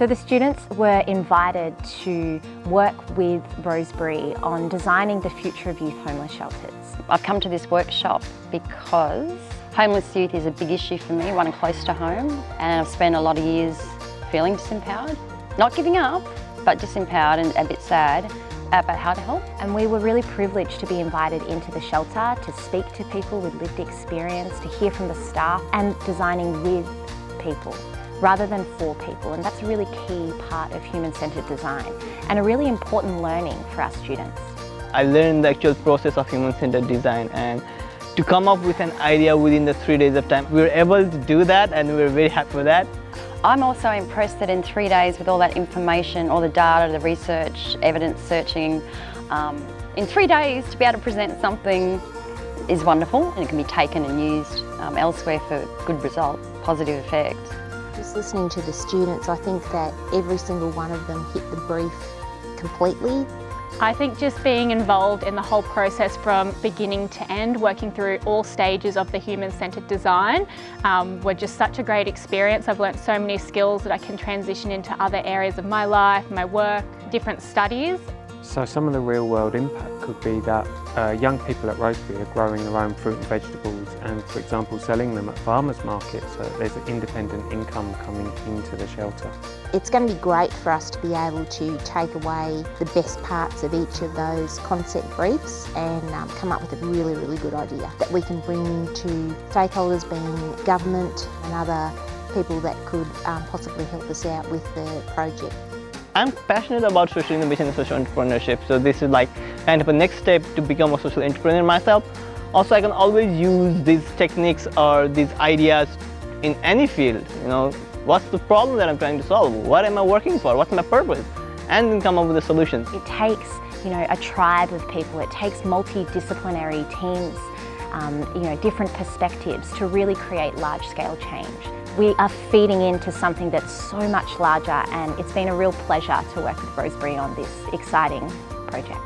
So the students were invited to work with Rosebery on designing the future of youth homeless shelters. I've come to this workshop because homeless youth is a big issue for me, one close to home, and I've spent a lot of years feeling disempowered. Not giving up, but disempowered and a bit sad about how to help. And we were really privileged to be invited into the shelter to speak to people with lived experience, to hear from the staff, and designing with people rather than for people. And that's a really key part of human-centred design and a really important learning for our students. I learned the actual process of human-centered design, and to come up with an idea within the 3 days of time, we were able to do that, and we were very happy with that. I'm also impressed that in 3 days, with all that information, all the data, the research, evidence searching, in 3 days to be able to present something is wonderful, and it can be taken and used elsewhere for good results, positive effects. Just listening to the students, I think that every single one of them hit the brief completely. I think just being involved in the whole process from beginning to end, working through all stages of the human-centred design, were just such a great experience. I've learnt so many skills that I can transition into other areas of my life, my work, different studies. So some of the real world impact could be that young people at Rosebery are growing their own fruit and vegetables and, for example, selling them at farmers markets, so that there's an independent income coming into the shelter. It's going to be great for us to be able to take away the best parts of each of those concept briefs and come up with a really, really good idea that we can bring to stakeholders, being government and other people that could possibly help us out with the project. I'm passionate about social innovation and social entrepreneurship, so this is like kind of a next step to become a social entrepreneur myself. Also, I can always use these techniques or these ideas in any field. You know, what's the problem that I'm trying to solve? What am I working for? What's my purpose? And then come up with a solution. It takes, a tribe of people. It takes multidisciplinary teams, different perspectives to really create large-scale change. We are feeding into something that's so much larger, and it's been a real pleasure to work with Rosebery on this exciting project.